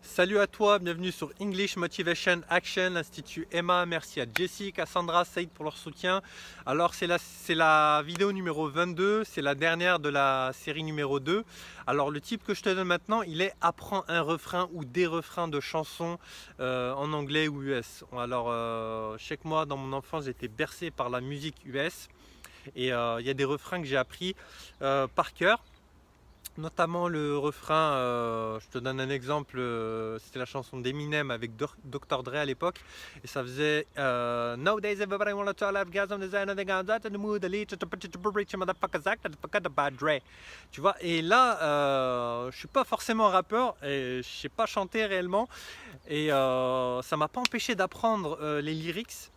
Salut à toi, bienvenue sur English Motivation Action, l'Institut Emma. Merci à Jessie, Cassandra, Saïd pour leur soutien. Alors c'est la vidéo numéro 22, c'est la dernière de la série numéro 2. Alors le type que je te donne maintenant, il est apprends un refrain ou des refrains de chansons en anglais ou US. Alors je sais que moi dans mon enfance j'ai été bercé par la musique US et il y a des refrains que j'ai appris par cœur. Notamment le refrain, je te donne un exemple, c'était la chanson d'Eminem avec Dr. Dre à l'époque, et ça faisait Nowadays everybody wanna talk like guys on the side of the guns out in the mood, the lead to the rich motherfuckers act, the bad Dre. Tu vois, et là, je suis pas forcément rappeur, et je sais pas chanter réellement, et ça m'a pas empêché d'apprendre les lyrics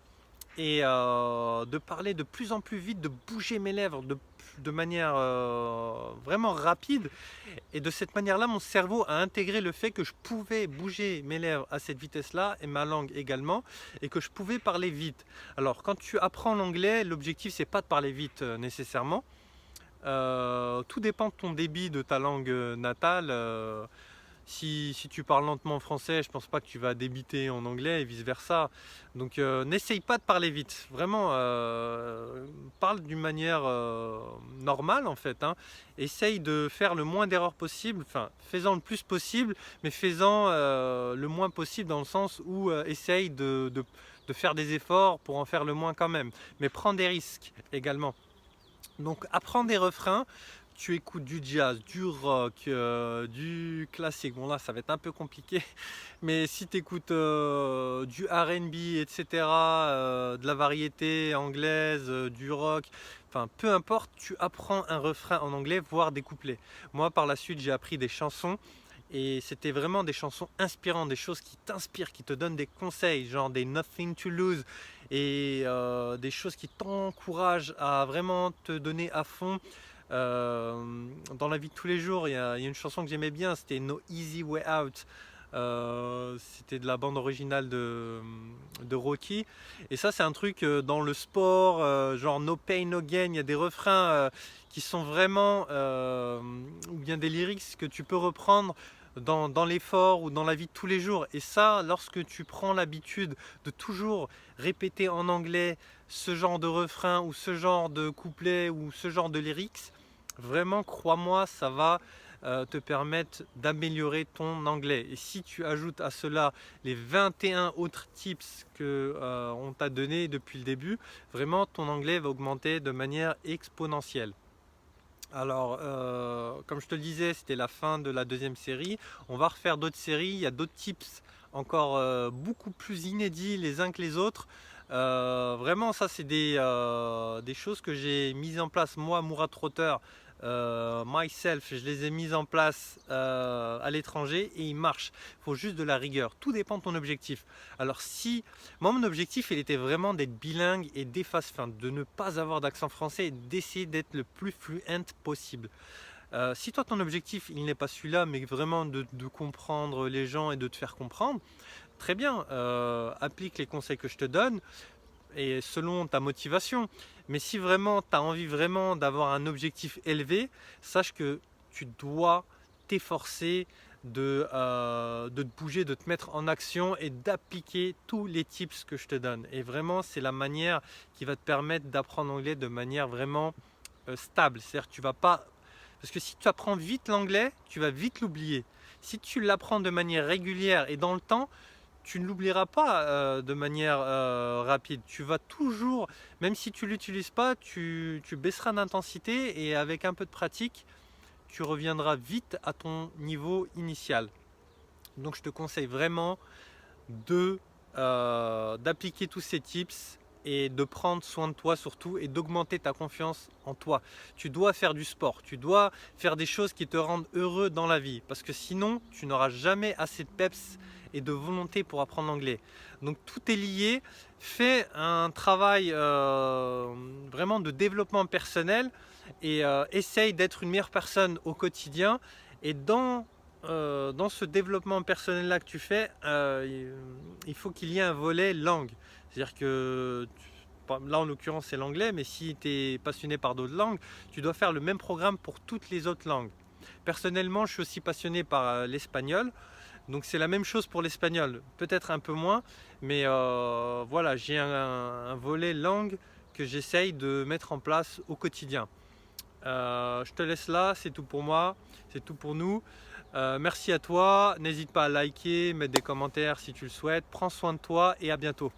et de parler de plus en plus vite, de bouger mes lèvres de manière vraiment rapide. Et de cette manière-là, mon cerveau a intégré le fait que je pouvais bouger mes lèvres à cette vitesse-là et ma langue également, et que je pouvais parler vite. Alors, quand tu apprends l'anglais, l'objectif c'est pas de parler vite nécessairement. Tout dépend de ton débit de ta langue natale. Si tu parles lentement français, je pense pas que tu vas débiter en anglais et vice versa. Donc n'essaye pas de parler vite. Vraiment, parle d'une manière normale en fait, hein. Essaye de faire le moins d'erreurs possible, enfin fais-en le plus possible, mais fais-en le moins possible dans le sens où essaye de faire des efforts pour en faire le moins quand même. Mais prends des risques également. Donc apprends des refrains, tu écoutes du jazz, du rock, du classique. Bon là ça va être un peu compliqué, mais si tu écoutes du R&B, etc., de la variété anglaise, du rock, enfin peu importe, tu apprends un refrain en anglais, voire des couplets. Moi par la suite j'ai appris des chansons. Et c'était vraiment des chansons inspirantes, des choses qui t'inspirent, qui te donnent des conseils, genre des Nothing to Lose, et des choses qui t'encouragent à vraiment te donner à fond. Dans la vie de tous les jours, il y a une chanson que j'aimais bien, c'était No Easy Way Out. C'était de la bande originale de Rocky. Et ça, c'est un truc dans le sport, genre No Pain No Gain. Il y a des refrains qui sont vraiment, ou bien des lyrics que tu peux reprendre dans l'effort ou dans la vie de tous les jours. Et ça, lorsque tu prends l'habitude de toujours répéter en anglais ce genre de refrain ou ce genre de couplet ou ce genre de lyrics, vraiment, crois-moi, ça va te permettre d'améliorer ton anglais. Et si tu ajoutes à cela les 21 autres tips que on t'a donné depuis le début, vraiment ton anglais va augmenter de manière exponentielle. Alors, comme je te le disais, c'était la fin de la deuxième série. On va refaire d'autres séries, il y a d'autres tips encore beaucoup plus inédits les uns que les autres. Vraiment, ça c'est des choses que j'ai mises en place, moi, Murat Trotter, myself, je les ai mises en place à l'étranger et ils marchent. Il faut juste de la rigueur, tout dépend de ton objectif. Alors si, moi mon objectif il était vraiment d'être bilingue et enfin, de ne pas avoir d'accent français et d'essayer d'être le plus fluent possible. Si toi ton objectif il n'est pas celui-là mais vraiment de comprendre les gens et de te faire comprendre, très bien, applique les conseils que je te donne et selon ta motivation. Mais si vraiment tu as envie vraiment d'avoir un objectif élevé, sache que tu dois t'efforcer de te bouger, de te mettre en action et d'appliquer tous les tips que je te donne. Et vraiment, c'est la manière qui va te permettre d'apprendre l'anglais de manière vraiment stable. C'est-à-dire que tu vas pas... Parce que si tu apprends vite l'anglais, tu vas vite l'oublier. Si tu l'apprends de manière régulière et dans le temps, tu ne l'oublieras pas de manière rapide. Tu vas toujours, même si tu ne l'utilises pas, tu baisseras d'intensité et avec un peu de pratique, tu reviendras vite à ton niveau initial. Donc je te conseille vraiment d'appliquer tous ces tips et de prendre soin de toi surtout et d'augmenter ta confiance en toi. Tu dois faire du sport, tu dois faire des choses qui te rendent heureux dans la vie parce que sinon tu n'auras jamais assez de peps et de volonté pour apprendre l'anglais. Donc tout est lié. Fais un travail vraiment de développement personnel et essaye d'être une meilleure personne au quotidien. Et dans ce développement personnel là que tu fais, il faut qu'il y ait un volet langue. C'est-à-dire que là en l'occurrence c'est l'anglais, mais si tu es passionné par d'autres langues, tu dois faire le même programme pour toutes les autres langues. Personnellement, je suis aussi passionné par l'espagnol. Donc c'est la même chose pour l'espagnol, peut-être un peu moins, mais voilà, j'ai un volet langue que j'essaye de mettre en place au quotidien. Je te laisse là, c'est tout pour moi, c'est tout pour nous. Merci à toi, n'hésite pas à liker, mettre des commentaires si tu le souhaites. Prends soin de toi et à bientôt.